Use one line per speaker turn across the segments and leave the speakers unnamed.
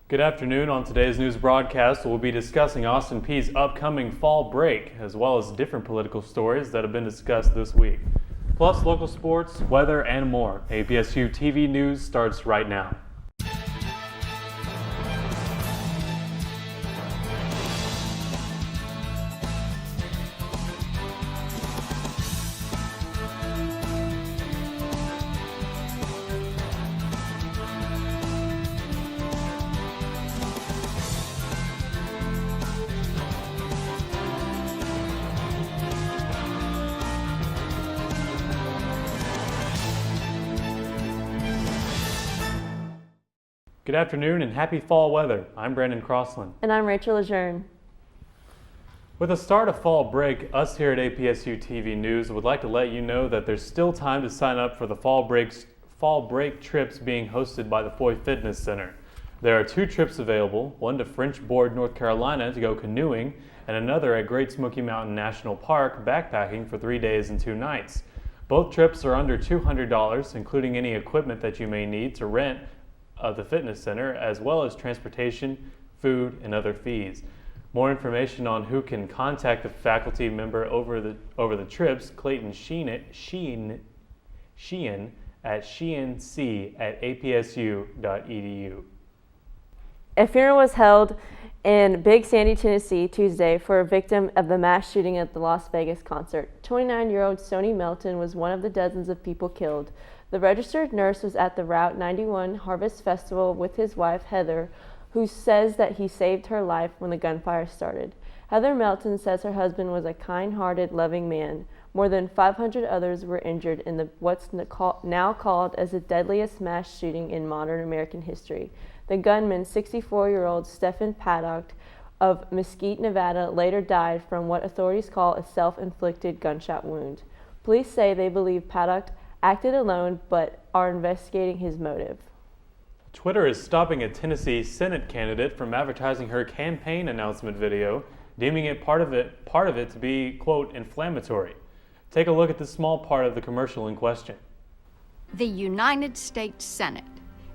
Good afternoon. On today's news broadcast, we'll be discussing Austin Peay's upcoming fall break, as well as different political stories that have been discussed this week. Plus local sports, weather, and more. APSU-TV News starts right now. Good afternoon and happy fall weather. I'm Brandon Crosslin.
And I'm Rachel Lejeune.
With the start of fall break, us here at APSU-TV News would like to let you know that there's still time to sign up for the fall break trips being hosted by the Foy Fitness Center. There are 2 trips available, one to French Board, North Carolina to go canoeing, and another at Great Smoky Mountain National Park backpacking for 3 days and 2 nights. Both trips are under $200, including any equipment that you may need to rent of the fitness center, as well as transportation, food, and other fees. More information on who can contact the faculty member over the trips, Clayton Sheehan at sheehanc@apsu.edu.
A funeral was held in Big Sandy, Tennessee, Tuesday for a victim of the mass shooting at the Las Vegas concert. 29-year-old Sony Melton was one of the dozens of people killed. The registered nurse was at the Route 91 Harvest Festival with his wife, Heather, who says that he saved her life when the gunfire started. Heather Melton says her husband was a kind-hearted, loving man. More than 500 others were injured in what's now called as the deadliest mass shooting in modern American history. The gunman, 64-year-old Stephen Paddock of Mesquite, Nevada, later died from what authorities call a self-inflicted gunshot wound. Police say they believe Paddock acted alone, but are investigating his motive.
Twitter is stopping a Tennessee Senate candidate from advertising her campaign announcement video, deeming it part of it to be, quote, inflammatory. Take a look at this small part of the commercial in question.
The United States Senate.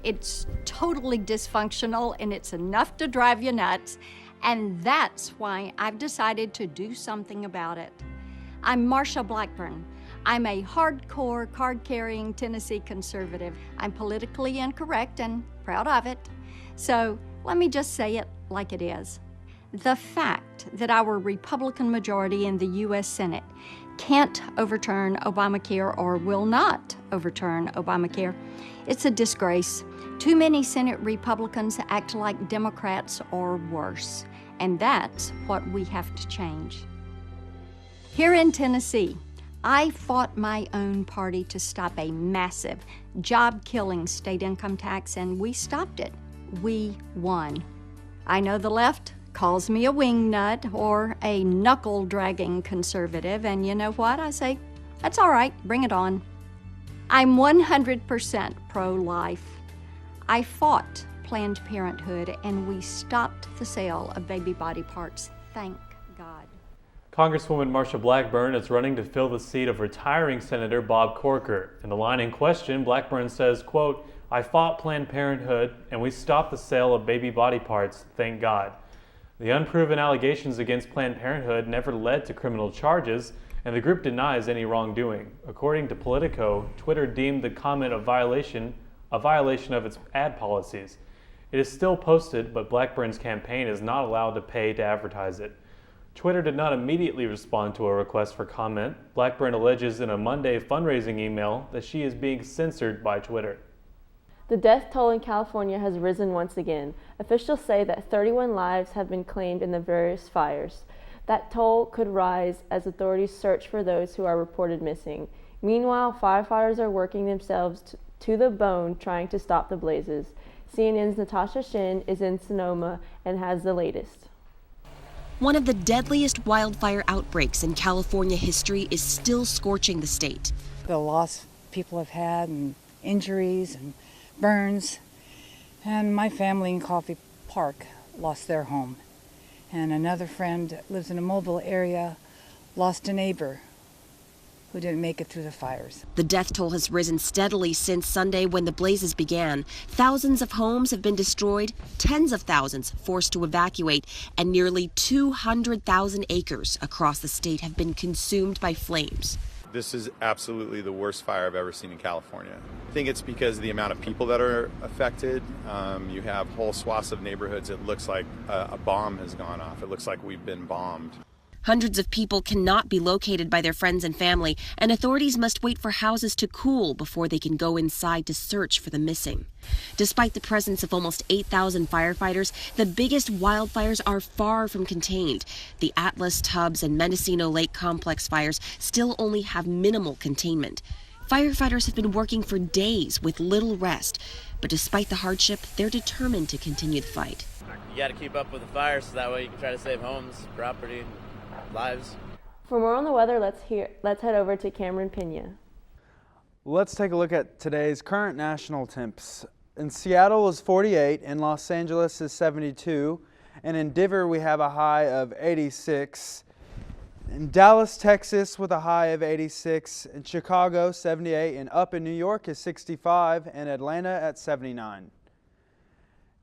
It's totally dysfunctional and it's enough to drive you nuts, and that's why I've decided to do something about it. I'm Marsha Blackburn. I'm a hardcore, card-carrying Tennessee conservative. I'm politically incorrect and proud of it. So let me just say it like it is. The fact that our Republican majority in the U.S. Senate can't overturn Obamacare or will not overturn Obamacare, it's a disgrace. Too many Senate Republicans act like Democrats or worse, and that's what we have to change. Here in Tennessee, I fought my own party to stop a massive, job-killing state income tax, and we stopped it. We won. I know the left calls me a wingnut or a knuckle-dragging conservative, and you know what? I say, that's all right, bring it on. I'm 100% pro-life. I fought Planned Parenthood, and we stopped the sale of baby body parts. Thank God.
Congresswoman Marsha Blackburn is running to fill the seat of retiring Senator Bob Corker. In the line in question, Blackburn says, quote, I fought Planned Parenthood and we stopped the sale of baby body parts, thank God. The unproven allegations against Planned Parenthood never led to criminal charges, and the group denies any wrongdoing. According to Politico, Twitter deemed the comment a violation of its ad policies. It is still posted, but Blackburn's campaign is not allowed to pay to advertise it. Twitter did not immediately respond to a request for comment. Blackburn alleges in a Monday fundraising email that she is being censored by Twitter.
The death toll in California has risen once again. Officials say that 31 lives have been claimed in the various fires. That toll could rise as authorities search for those who are reported missing. Meanwhile, firefighters are working themselves to the bone trying to stop the blazes. CNN's Natasha Shin is in Sonoma and has the latest.
One of the deadliest wildfire outbreaks in California history is still scorching the state.
The loss people have had and injuries and burns. And my family in Coffey Park lost their home. And another friend that lives in a mobile area lost a neighbor who didn't make it through the fires.
The death toll has risen steadily since Sunday when the blazes began. Thousands of homes have been destroyed, tens of thousands forced to evacuate, and nearly 200,000 acres across the state have been consumed by flames.
This is absolutely the worst fire I've ever seen in California. I think it's because of the amount of people that are affected. You have whole swaths of neighborhoods. It looks like a bomb has gone off. It looks like we've been bombed.
Hundreds of people cannot be located by their friends and family, and authorities must wait for houses to cool before they can go inside to search for the missing. Despite the presence of almost 8,000 firefighters, the biggest wildfires are far from contained. The Atlas, Tubbs, and Mendocino Lake Complex fires still only have minimal containment. Firefighters have been working for days with little rest, but despite the hardship, they're determined to continue the fight.
You got to keep up with the fire so that way you can try to save homes, property, lives.
For more on the weather, let's head over to Cameron Pena.
Let's take a look at today's current national temps. In Seattle is 48, in Los Angeles is 72, and in Denver we have a high of 86. In Dallas, Texas with a high of 86, in Chicago 78, and up in New York is 65, and Atlanta at 79.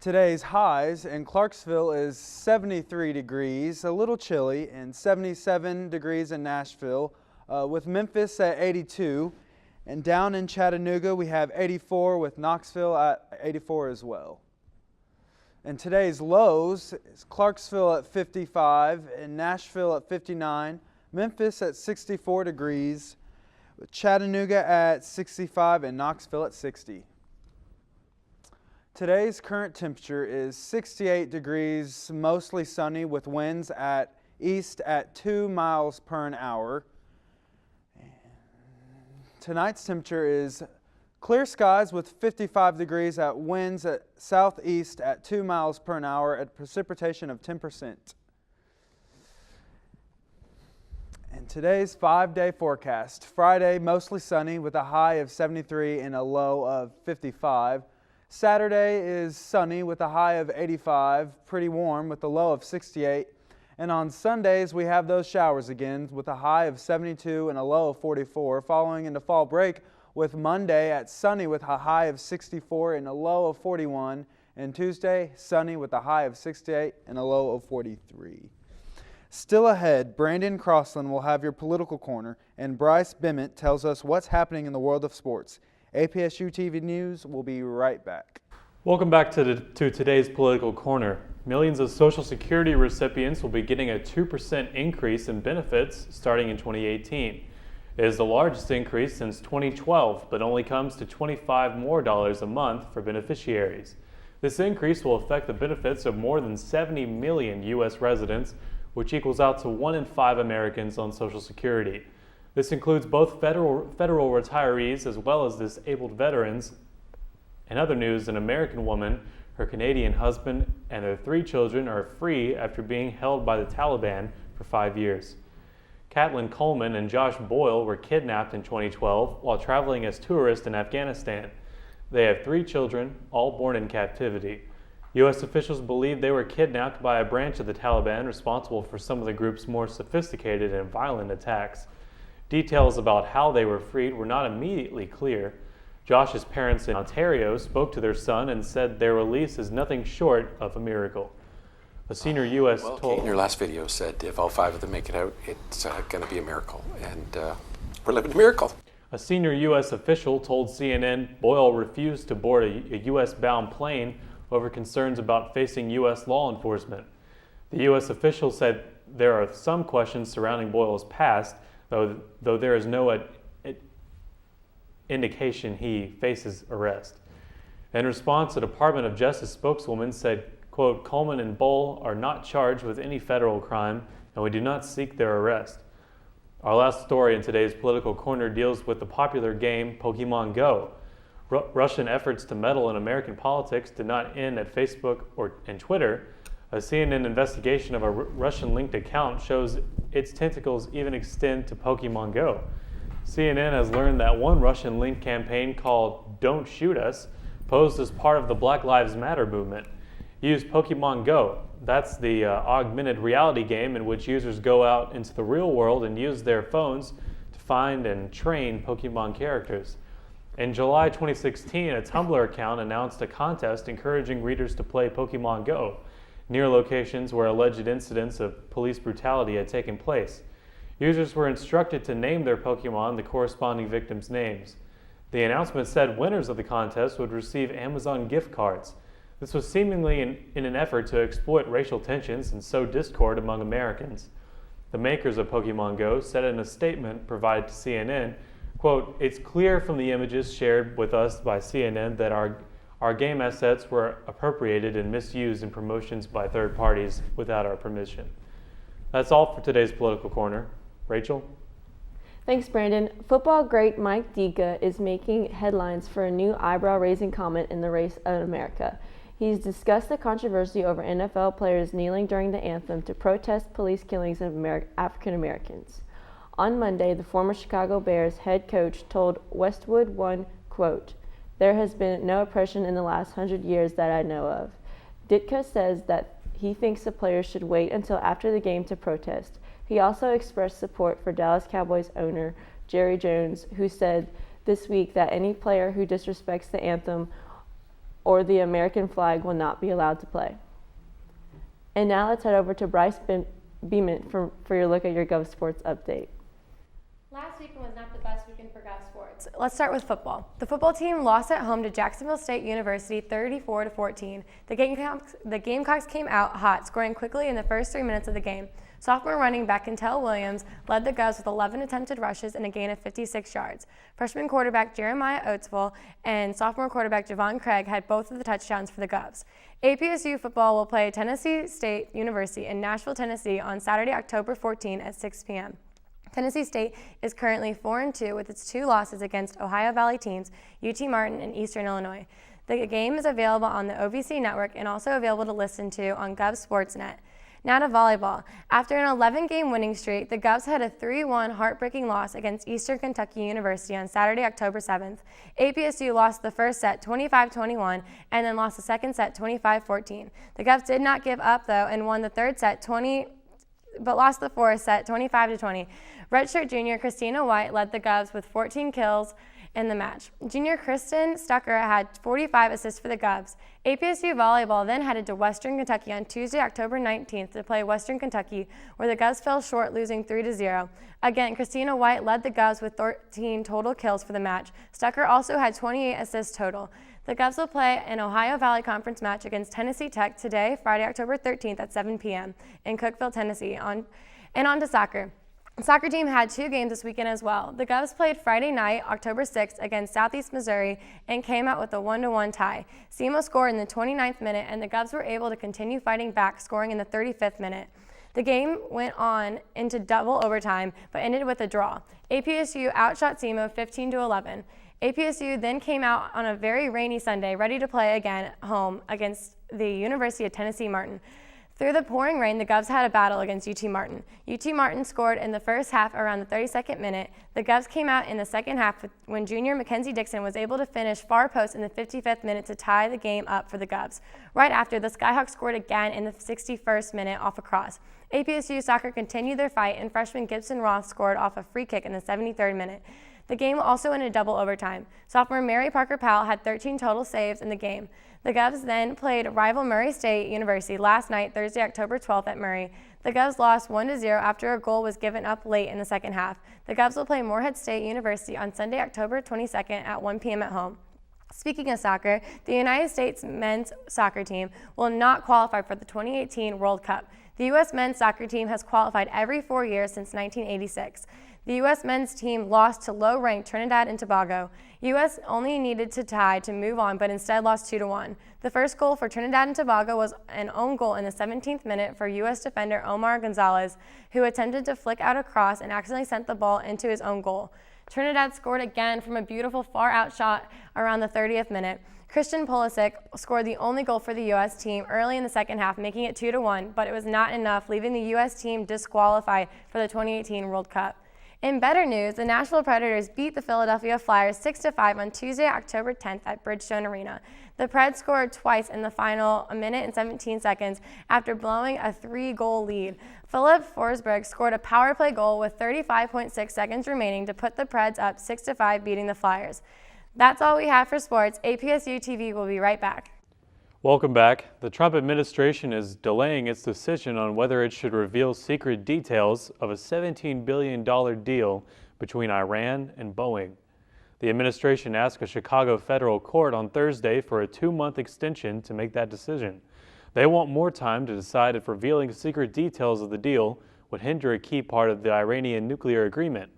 Today's highs in Clarksville is 73 degrees, a little chilly, and 77 degrees in Nashville, with Memphis at 82. And down in Chattanooga, we have 84 with Knoxville at 84 as well. And today's lows is Clarksville at 55, and Nashville at 59, Memphis at 64 degrees, with Chattanooga at 65, and Knoxville at 60. Today's current temperature is 68 degrees, mostly sunny with winds at east at 2 miles per hour. Tonight's temperature is clear skies with 55 degrees at winds at southeast at 2 miles per hour at precipitation of 10%. And today's 5-day forecast. Friday, mostly sunny with a high of 73 and a low of 55. Saturday is sunny with a high of 85, pretty warm with a low of 68. And on Sundays, we have those showers again with a high of 72 and a low of 44, following into fall break with Monday at sunny with a high of 64 and a low of 41. And Tuesday, sunny with a high of 68 and a low of 43. Still ahead, Brandon Crosslin will have your political corner, and Brice Bemment tells us what's happening in the world of sports. APSU-TV News will be right back.
Welcome back to today's Political Corner. Millions of Social Security recipients will be getting a 2% increase in benefits starting in 2018. It is the largest increase since 2012, but only comes to $25 more a month for beneficiaries. This increase will affect the benefits of more than 70 million U.S. residents, which equals out to 1 in 5 Americans on Social Security. This includes both federal retirees as well as disabled veterans. In other news, an American woman, her Canadian husband, and their 3 children are free after being held by the Taliban for 5 years. Caitlin Coleman and Josh Boyle were kidnapped in 2012 while traveling as tourists in Afghanistan. They have 3 children, all born in captivity. U.S. officials believe they were kidnapped by a branch of the Taliban responsible for some of the group's more sophisticated and violent attacks. Details about how they were freed were not immediately clear. Josh's parents in Ontario spoke to their son and said their release is nothing short of a miracle. A senior U.S.
Kate, in your last video said if all 5 of them make it out, it's going to be a miracle, and we're living a miracle.
A senior U.S. official told CNN Boyle refused to board a U.S.-bound plane over concerns about facing U.S. law enforcement. The U.S. official said there are some questions surrounding Boyle's past, though there is no indication he faces arrest. In response, the Department of Justice spokeswoman said, quote, Coleman and Boyle are not charged with any federal crime, and we do not seek their arrest. Our last story in today's Political Corner deals with the popular game Pokemon Go. Russian efforts to meddle in American politics did not end at Facebook and Twitter. A CNN investigation of a Russian-linked account shows its tentacles even extend to Pokemon Go. CNN has learned that one Russian-linked campaign called Don't Shoot Us posed as part of the Black Lives Matter movement. Use Pokemon Go. That's the augmented reality game in which users go out into the real world and use their phones to find and train Pokemon characters. In July 2016, a Tumblr account announced a contest encouraging readers to play Pokemon Go near locations where alleged incidents of police brutality had taken place. Users were instructed to name their Pokemon the corresponding victims' names. The announcement said winners of the contest would receive Amazon gift cards. This was seemingly in an effort to exploit racial tensions and sow discord among Americans. The makers of Pokemon Go said in a statement provided to CNN, quote, "It's clear from the images shared with us by CNN that our game assets were appropriated and misused in promotions by third parties without our permission." That's all for today's Political Corner. Rachel?
Thanks, Brandon. Football great Mike Ditka is making headlines for a new eyebrow-raising comment in the race of America. He's discussed the controversy over NFL players kneeling during the anthem to protest police killings of African Americans. On Monday, the former Chicago Bears head coach told Westwood One, quote, "There has been no oppression in the last 100 years that I know of." Ditka says that he thinks the players should wait until after the game to protest. He also expressed support for Dallas Cowboys owner Jerry Jones, who said this week that any player who disrespects the anthem or the American flag will not be allowed to play. And now let's head over to Brice Bemment for your look at your Gov Sports update.
Last weekend was not the best weekend for Gov Sports. Let's start with football. The football team lost at home to Jacksonville State University 34-14. The Gamecocks came out hot, scoring quickly in the first 3 minutes of the game. Sophomore running back Kentel Williams led the Govs with 11 attempted rushes and a gain of 56 yards. Freshman quarterback Jeremiah Oatsville and sophomore quarterback Javon Craig had both of the touchdowns for the Govs. APSU football will play Tennessee State University in Nashville, Tennessee on Saturday, October 14 at 6 p.m. Tennessee State is currently 4-2 with its 2 losses against Ohio Valley teams, UT Martin and Eastern Illinois. The game is available on the OVC network and also available to listen to on Gov Sportsnet. Now to volleyball. After an 11-game winning streak, the Govs had a 3-1 heartbreaking loss against Eastern Kentucky University on Saturday, October 7th. APSU lost the first set 25-21 and then lost the second set 25-14. The Govs did not give up though and won the third set but lost the fourth set 25-20. Redshirt junior Christina White led the Govs with 14 kills in the match. Junior Kristen Stucker had 45 assists for the Govs. APSU volleyball then headed to Western Kentucky on Tuesday, October 19th to play Western Kentucky, where the Govs fell short, losing 3-0. Again, Christina White led the Govs with 13 total kills for the match. Stucker also had 28 assists total. The Govs will play an Ohio Valley Conference match against Tennessee Tech today, Friday, October 13th at 7 p.m. in Cookeville, Tennessee. On to soccer. The soccer team had 2 games this weekend as well. The Govs played Friday night, October 6th against Southeast Missouri and came out with a 1-1 tie. SEMO scored in the 29th minute and the Govs were able to continue fighting back, scoring in the 35th minute. The game went on into double overtime but ended with a draw. APSU outshot SEMO 15-11. APSU then came out on a very rainy Sunday, ready to play again at home against the University of Tennessee Martin. Through the pouring rain, the Govs had a battle against UT Martin. UT Martin scored in the first half around the 32nd minute. The Govs came out in the second half when junior Mackenzie Dixon was able to finish far post in the 55th minute to tie the game up for the Govs. Right after, the Skyhawks scored again in the 61st minute off a cross. APSU soccer continued their fight, and freshman Gibson Roth scored off a free kick in the 73rd minute. The game also ended double overtime. Sophomore Mary Parker Powell had 13 total saves in the game. The Govs then played rival Murray State University last night, Thursday, October 12th at Murray. The Govs lost 1-0 after a goal was given up late in the second half. The Govs will play Morehead State University on Sunday, October 22nd at 1 p.m. at home. Speaking of soccer, the United States men's soccer team will not qualify for the 2018 World Cup. The U.S. men's soccer team has qualified every 4 years since 1986. The U.S. men's team lost to low-ranked Trinidad and Tobago. U.S. only needed to tie to move on, but instead lost 2-1. The first goal for Trinidad and Tobago was an own goal in the 17th minute for U.S. defender Omar Gonzalez, who attempted to flick out a cross and accidentally sent the ball into his own goal. Trinidad scored again from a beautiful far-out shot around the 30th minute. Christian Pulisic scored the only goal for the U.S. team early in the second half, making it 2-1, but it was not enough, leaving the U.S. team disqualified for the 2018 World Cup. In better news, the Nashville Predators beat the Philadelphia Flyers 6-5 on Tuesday, October 10th at Bridgestone Arena. The Preds scored twice in the final 1 minute and 17 seconds after blowing a 3-goal lead. Philip Forsberg scored a power play goal with 35.6 seconds remaining to put the Preds up 6-5, beating the Flyers. That's all we have for sports. APSU-TV will be right back.
Welcome back. The Trump administration is delaying its decision on whether it should reveal secret details of a $17 billion deal between Iran and Boeing. The administration asked a Chicago federal court on Thursday for a 2-month extension to make that decision. They want more time to decide if revealing secret details of the deal would hinder a key part of the Iranian nuclear agreement.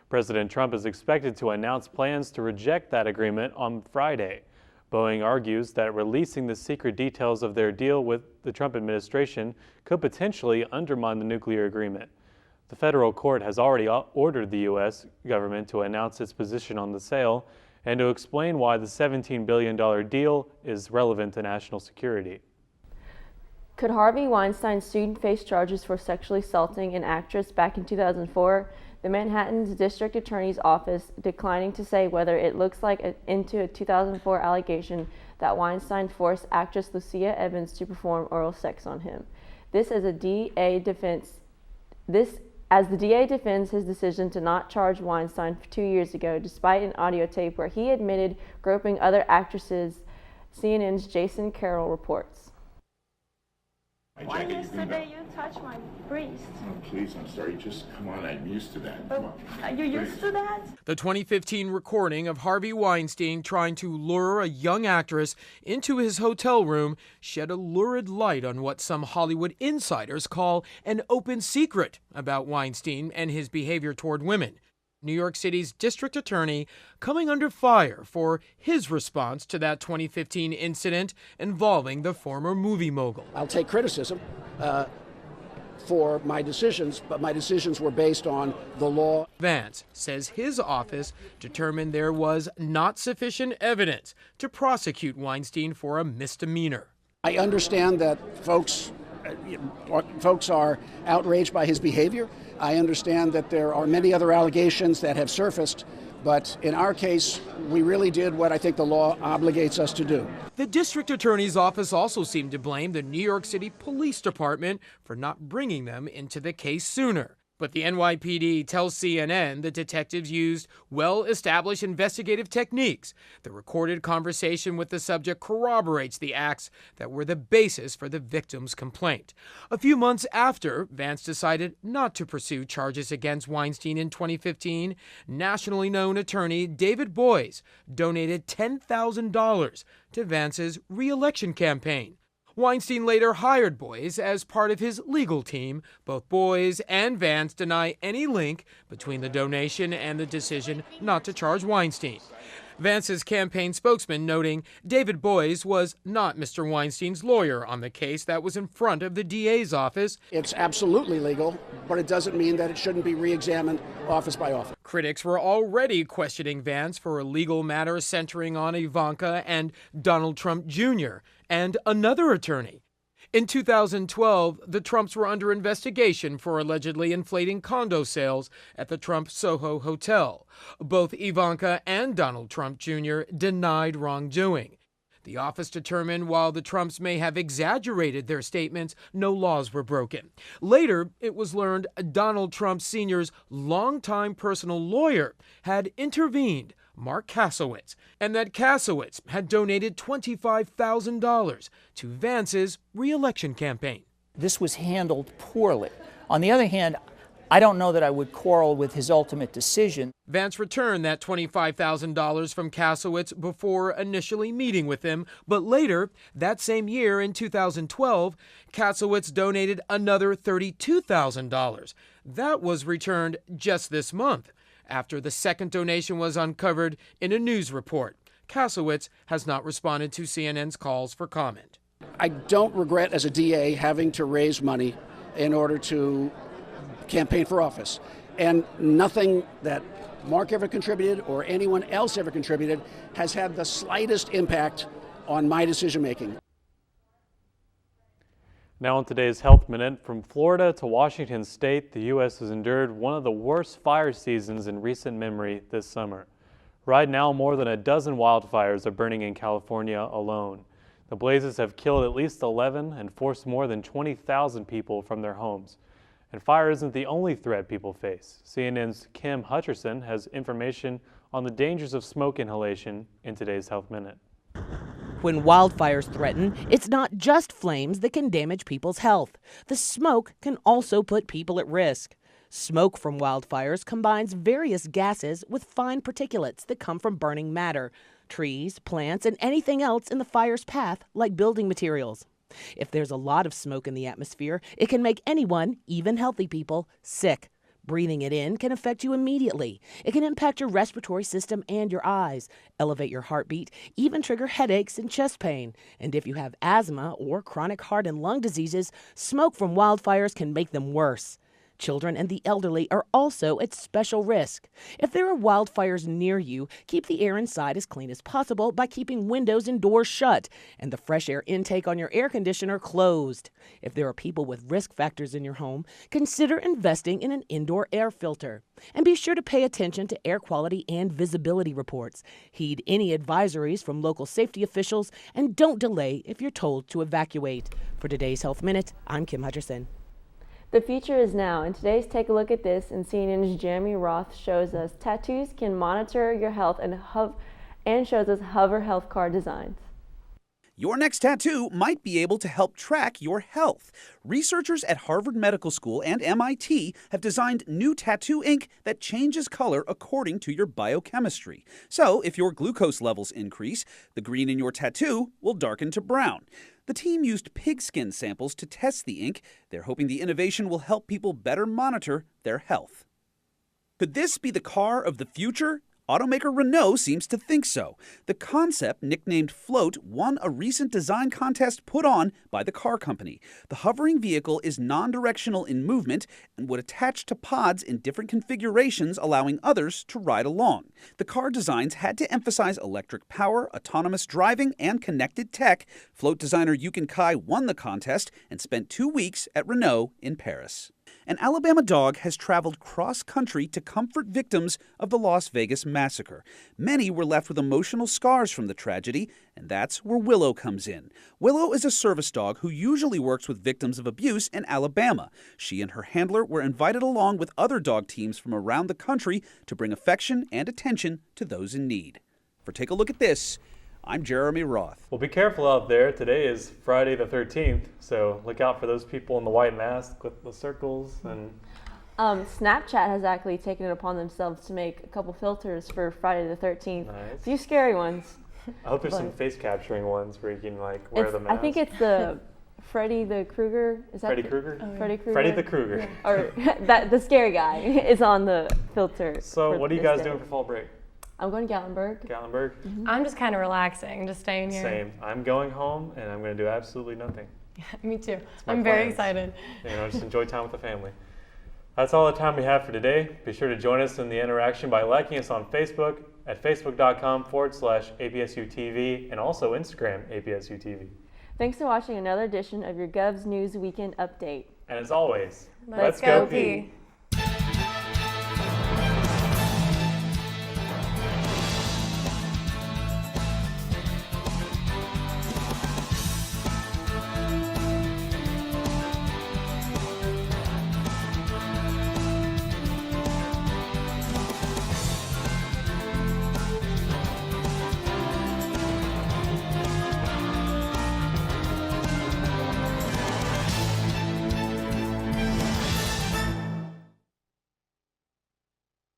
President Trump is expected to announce plans to reject that agreement on Friday. Boeing argues that releasing the secret details of their deal with the Trump administration could potentially undermine the nuclear agreement. The federal court has already ordered the U.S. government to announce its position on the sale and to explain why the $17 billion deal is relevant to national security.
Could Harvey Weinstein soon face charges for sexually assaulting an actress back in 2004? The Manhattan's District Attorney's Office declining to say whether it looks like into a 2004 allegation that Weinstein forced actress Lucia Evans to perform oral sex on him. This as the DA defends his decision to not charge Weinstein 2 years ago, despite an audio tape where he admitted groping other actresses, CNN's Jason Carroll reports.
Why yesterday you touched my Brice?
Oh, please, I'm sorry. Just come on. I'm used to that.
Come on. Are you used to that?
The 2015 recording of Harvey Weinstein trying to lure a young actress into his hotel room shed a lurid light on what some Hollywood insiders call an open secret about Weinstein and his behavior toward women. New York City's district attorney coming under fire for his response to that 2015 incident involving the former movie mogul.
I'll take criticism for my decisions, but my decisions were based on the law.
Vance says his office determined there was not sufficient evidence to prosecute Weinstein for a misdemeanor.
I understand that folks are outraged by his behavior. I understand that there are many other allegations that have surfaced, but in our case, we really did what I think the law obligates us to do.
The district attorney's office also seemed to blame the New York City Police Department for not bringing them into the case sooner. But the NYPD tells CNN the detectives used well-established investigative techniques. The recorded conversation with the subject corroborates the acts that were the basis for the victim's complaint. A few months after Vance decided not to pursue charges against Weinstein in 2015, nationally known attorney David Boies donated $10,000 to Vance's re-election campaign. Weinstein later hired Boies as part of his legal team. Both Boies and Vance deny any link between the donation and the decision not to charge Weinstein. Vance's campaign spokesman noting David Boies was not Mr. Weinstein's lawyer on the case that was in front of the DA's office.
It's absolutely legal, but it doesn't mean that it shouldn't be re-examined office by office.
Critics were already questioning Vance for a legal matter centering on Ivanka and Donald Trump Jr. and another attorney. In 2012, the Trumps were under investigation for allegedly inflating condo sales at the Trump Soho Hotel. Both Ivanka and Donald Trump Jr. denied wrongdoing. The office determined while the Trumps may have exaggerated their statements, no laws were broken. Later, it was learned Donald Trump Sr.'s longtime personal lawyer had intervened, Mark Kasowitz, and that Kasowitz had donated $25,000 to Vance's re-election campaign.
This was handled poorly. On the other hand, I don't know that I would quarrel with his ultimate decision.
Vance returned that $25,000 from Kasowitz before initially meeting with him, but later, that same year in 2012, Kasowitz donated another $32,000. That was returned just this month, after the second donation was uncovered in a news report. Kasowitz has not responded to CNN's calls for comment.
I don't regret as a DA having to raise money in order to campaign for office. And nothing that Mark ever contributed or anyone else ever contributed has had the slightest impact on my decision making.
Now on today's Health Minute, from Florida to Washington State, the U.S. has endured one of the worst fire seasons in recent memory this summer. Right now, more than a dozen wildfires are burning in California alone. The blazes have killed at least 11 and forced more than 20,000 people from their homes. And fire isn't the only threat people face. CNN's Kim Hutcherson has information on the dangers of smoke inhalation in today's Health Minute.
When wildfires threaten, it's not just flames that can damage people's health. The smoke can also put people at risk. Smoke from wildfires combines various gases with fine particulates that come from burning matter, trees, plants, and anything else in the fire's path, like building materials. If there's a lot of smoke in the atmosphere, it can make anyone, even healthy people, sick. Breathing it in can affect you immediately. It can impact your respiratory system and your eyes, elevate your heartbeat, even trigger headaches and chest pain. And if you have asthma or chronic heart and lung diseases, smoke from wildfires can make them worse. Children and the elderly are also at special risk. If there are wildfires near you, keep the air inside as clean as possible by keeping windows and doors shut and the fresh air intake on your air conditioner closed. If there are people with risk factors in your home, consider investing in an indoor air filter. And be sure to pay attention to air quality and visibility reports. Heed any advisories from local safety officials and don't delay if you're told to evacuate. For today's Health Minute, I'm Kim Hutcherson.
The future is now, and today's Take a Look at This, and CNN's Jeremy Roth shows us tattoos can monitor your health and shows us hover health card designs.
Your next tattoo might be able to help track your health. Researchers at Harvard Medical School and MIT have designed new tattoo ink that changes color according to your biochemistry. So, if your glucose levels increase, the green in your tattoo will darken to brown. The team used pigskin samples to test the ink. They're hoping the innovation will help people better monitor their health. Could this be the car of the future? Automaker Renault seems to think so. The concept, nicknamed Float, won a recent design contest put on by the car company. The hovering vehicle is non-directional in movement and would attach to pods in different configurations, allowing others to ride along. The car designs had to emphasize electric power, autonomous driving, and connected tech. Float designer Yukin Kai won the contest and spent 2 weeks at Renault in Paris. An Alabama dog has traveled cross-country to comfort victims of the Las Vegas massacre. Many were left with emotional scars from the tragedy, and that's where Willow comes in. Willow is a service dog who usually works with victims of abuse in Alabama. She and her handler were invited along with other dog teams from around the country to bring affection and attention to those in need. For Take a Look at This, I'm Jeremy Roth.
Well, be careful out there. Today is Friday the 13th, so look out for those people in the white mask with the circles. And
Snapchat has actually taken it upon themselves to make a couple filters for Friday the 13th.
Nice.
A few scary ones.
I hope there's some face capturing ones where you can wear the mask.
I think it's the Freddy the Krueger. Is that
Freddy Krueger?
Oh, yeah. Freddy Krueger.
Freddy the Krueger.
Yeah. Or the scary guy is on the filter.
So what are you guys doing for fall break?
I'm going to Gatlinburg.
Gatlinburg?
Mm-hmm. I'm just kind of relaxing, just staying here.
Same. I'm going home and I'm going to do absolutely nothing.
Yeah, me too. I'm very excited.
Just enjoy time with the family. That's all the time we have for today. Be sure to join us in the interaction by liking us on Facebook at facebook.com/APSU-TV and also Instagram APSU-TV.
Thanks for watching another edition of your Govs News Weekend Update.
And as always,
let's go Peay.